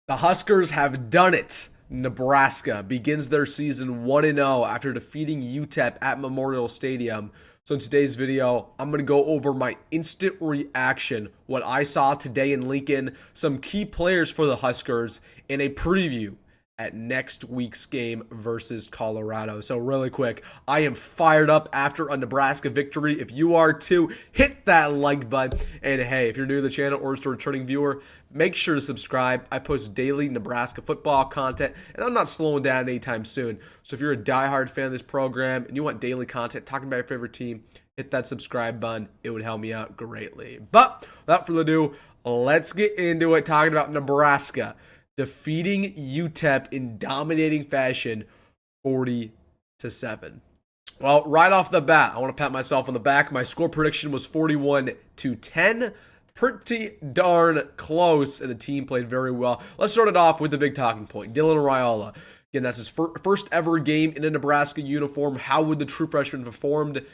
The Huskers have done it. Nebraska begins their season 1-0 after defeating UTEP at Memorial Stadium. So in today's video, I'm going to go over my instant reaction, what I saw today in Lincoln, some key players for the Huskers, and a preview at next week's game versus Colorado. So really quick, I am fired up after a Nebraska victory. If you are too, hit that like button. And hey, if you're new to the channel or just a returning viewer, make sure to subscribe. I post daily Nebraska football content, and I'm not slowing down anytime soon. So if you're a diehard fan of this program and you want daily content talking about your favorite team, hit that subscribe button. It would help me out greatly. But without further ado, let's get into it, talking about Nebraska defeating UTEP in dominating fashion, 40-7. Well, right off the bat, I want to pat myself on the back. My score prediction was 41-10. Pretty darn close, and the team played very well. Let's start it off with the big talking point. Dylan Raiola. Again, that's his first ever game in a Nebraska uniform. How would the true freshman performed?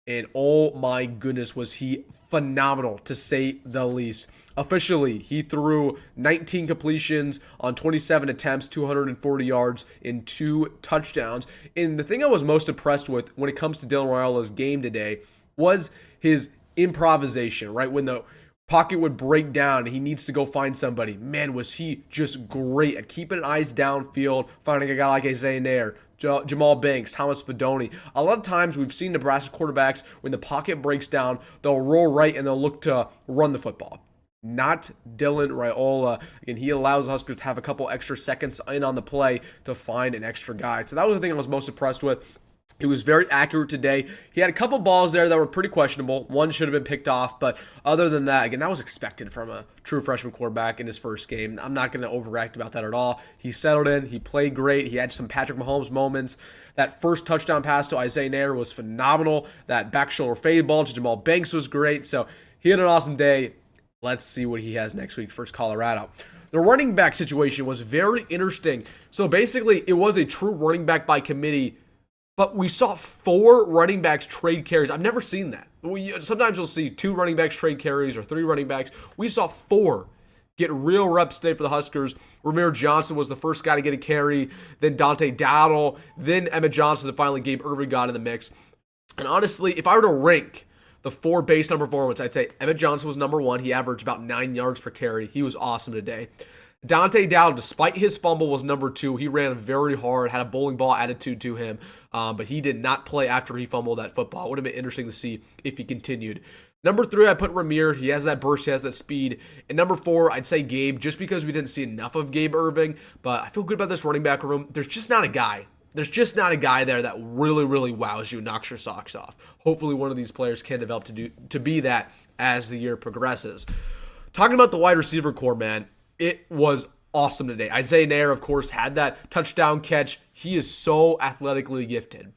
And oh my goodness, was he phenomenal, to say the least. Officially, he threw 19 completions on 27 attempts, 240 yards, and 2 touchdowns. And the thing I was most impressed with when it comes to Dylan Raiola's game today was his improvisation, right? When the pocket would break down and he needs to go find somebody. Man, was he just great at keeping eyes downfield, finding a guy like Isaiah Nair, Jamal Banks, Thomas Fedoni. A lot of times we've seen Nebraska quarterbacks, when the pocket breaks down, they'll roll right and they'll look to run the football. Not Dylan Raiola. Again, he allows the Huskers to have a couple extra seconds in on the play to find an extra guy. So that was the thing I was most impressed with. He was very accurate today. He had a couple balls there that were pretty questionable. One should have been picked off, but other than that, again, that was expected from a true freshman quarterback in his first game. I'm not going to overreact about that at all. He settled in. He played great. He had some Patrick Mahomes moments. That first touchdown pass to Isaiah Nair was phenomenal. That back shoulder fade ball to Jamal Banks was great. So he had an awesome day. Let's see what he has next week versus Colorado. The running back situation was very interesting. So basically, it was a true running back by committee, but we saw 4 running backs trade carries. I've never seen that. Sometimes you'll see 2 running backs trade carries or 3 running backs. We saw 4 get real reps today for the Huskers. Ramir Johnson was the first guy to get a carry, then Dante Dowdle, then Emmett Johnson, and finally Gabe Irving got in the mix. And honestly, if I were to rank the 4 based on performance, I'd say Emmett Johnson was number 1. He averaged about 9 yards per carry. He was awesome today. Dante Dowdle, despite his fumble, was number 2. He ran very hard, had a bowling ball attitude to him, but he did not play after he fumbled that football. It would have been interesting to see if he continued. Number 3, I put Ramir. He has that burst, he has that speed. And number 4, I'd say Gabe, just because we didn't see enough of Gabe Irving, but I feel good about this running back room. There's just not a guy. There's just not a guy there that really, really wows you, knocks your socks off. Hopefully one of these players can develop to be that as the year progresses. Talking about the wide receiver core, man, it was awesome today. Isaiah Nair, of course, had that touchdown catch. He is so athletically gifted.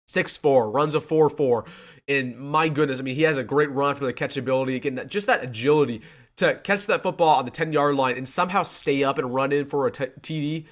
6'4", runs a 4.4. And my goodness, I mean, he has a great run for the catchability. Again, just that agility to catch that football on the 10-yard line and somehow stay up and run in for a TD.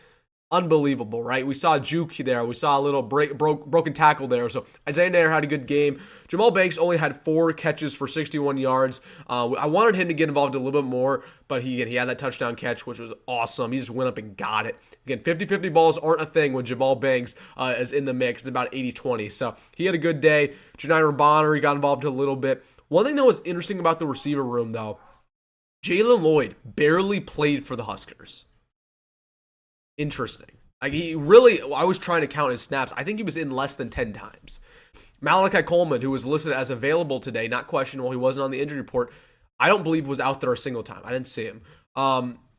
Unbelievable, right? We saw a juke there. We saw a little broken tackle there. So Isaiah Nair had a good game. Jamal Banks only had 4 catches for 61 yards. I wanted him to get involved a little bit more, but he had that touchdown catch, which was awesome. He just went up and got it. Again, 50-50 balls aren't a thing when Jamal Banks is in the mix. It's about 80-20. So he had a good day. Janier Bonner, he got involved a little bit. One thing that was interesting about the receiver room, though, Jalen Lloyd barely played for the Huskers. Interesting. Like, I was trying to count his snaps. I think he was in less than 10 times. Malachi Coleman, who was listed as available today, not questionable, he wasn't on the injury report, I don't believe was out there a single time. I didn't see him.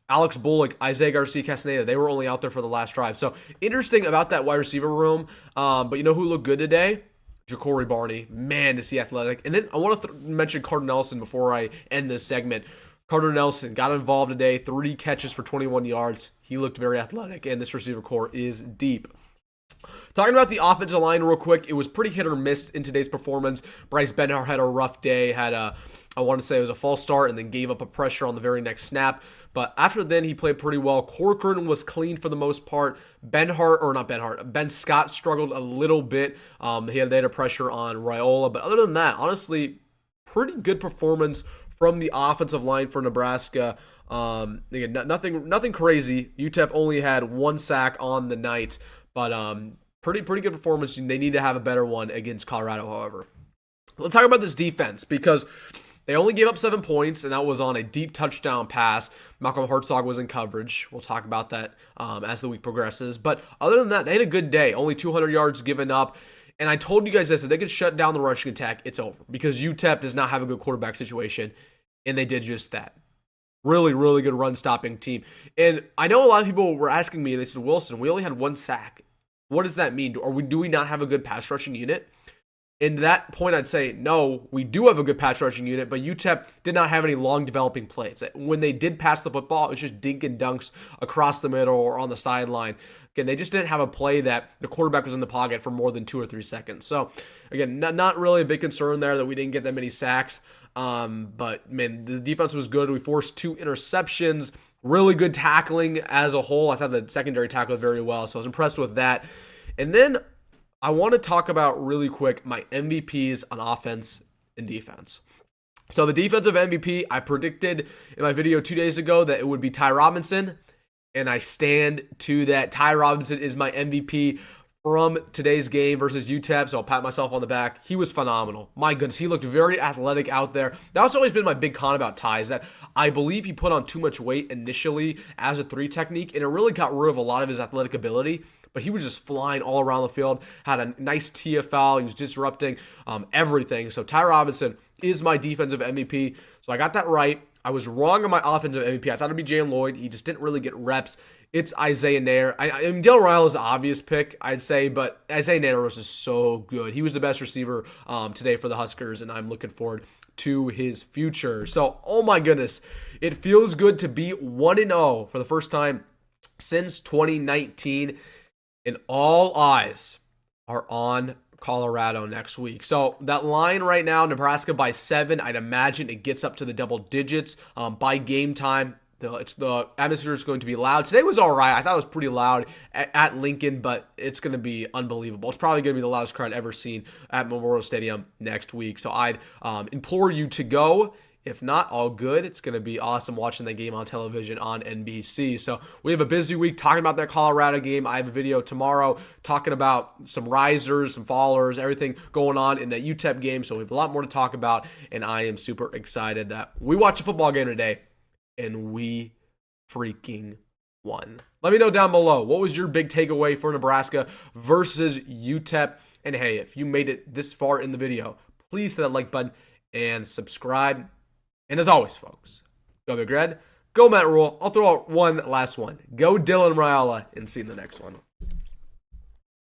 Alex Bullock, Isaiah Garcia-Castaneda, they were only out there for the last drive. So, interesting about that wide receiver room. But you know who looked good today? Ja'Cory Barney. Man, is he athletic. And then I want to mention Carter Nelson before I end this segment. Carter Nelson got involved today, 3 catches for 21 yards. He looked very athletic, and this receiver core is deep. Talking about the offensive line real quick, it was pretty hit or miss in today's performance. Bryce Benhart had a rough day, I want to say it was a false start, and then gave up a pressure on the very next snap. But after then, he played pretty well. Corcoran was clean for the most part. Ben Scott struggled a little bit. They had a pressure on Raiola. But other than that, honestly, pretty good performance from the offensive line for Nebraska. Again, nothing crazy. UTEP only had 1 sack on the night, but pretty good performance. They need to have a better one against Colorado, however. Let's talk about this defense because they only gave up 7 points, and that was on a deep touchdown pass. Malcolm Hartzog was in coverage. We'll talk about that as the week progresses. But other than that, they had a good day. Only 200 yards given up. And I told you guys this, if they could shut down the rushing attack, it's over. Because UTEP does not have a good quarterback situation, and they did just that. Really good run-stopping team. And I know a lot of people were asking me, they said, Wilson, we only had 1 sack. What does that mean? Do we not have a good pass rushing unit? In that point, I'd say, no, we do have a good pass rushing unit, but UTEP did not have any long developing plays. When they did pass the football, it was just dink and dunks across the middle or on the sideline. Again, they just didn't have a play that the quarterback was in the pocket for more than 2 or 3 seconds. So, again, not really a big concern there that we didn't get that many sacks. But, man, the defense was good. We forced 2 interceptions. Really good tackling as a whole. I thought the secondary tackled very well, so I was impressed with that. And then I want to talk about really quick my MVPs on offense and defense. So the defensive MVP, I predicted in my video 2 days ago that it would be Ty Robinson, and I stand to that. Ty Robinson is my MVP from today's game versus UTEP, so I'll pat myself on the back. He was phenomenal. My goodness, he looked very athletic out there. That's always been my big con about Ty, is that I believe he put on too much weight initially as a 3 technique, and it really got rid of a lot of his athletic ability. But he was just flying all around the field, had a nice TFL. He was disrupting everything. So Ty Robinson is my defensive MVP. So I got that right. I was wrong on my offensive MVP. I thought it'd be Jalen Lloyd. He just didn't really get reps. It's Isaiah Nair. I mean, Dale Raiola is the obvious pick, I'd say, but Isaiah Nair was just so good. He was the best receiver today for the Huskers, and I'm looking forward to his future. So, oh my goodness, it feels good to be 1-0 for the first time since 2019. And all eyes are on Colorado next week. So that line right now, Nebraska by 7, I'd imagine it gets up to the double digits by game time. The atmosphere is going to be loud. Today was all right. I thought it was pretty loud at Lincoln, but it's going to be unbelievable. It's probably going to be the loudest crowd ever seen at Memorial Stadium next week. So I'd implore you to go. If not, all good. It's going to be awesome watching that game on television on NBC. So we have a busy week talking about that Colorado game. I have a video tomorrow talking about some risers, some fallers, everything going on in that UTEP game. So we have a lot more to talk about, and I am super excited that we watched a football game today, and we freaking won. Let me know down below, what was your big takeaway for Nebraska versus UTEP? And hey, if you made it this far in the video, please hit that like button and subscribe. And as always, folks, go Big Red, go Matt Rhule. I'll throw out one last one. Go Dylan Raiola, and see you in the next one.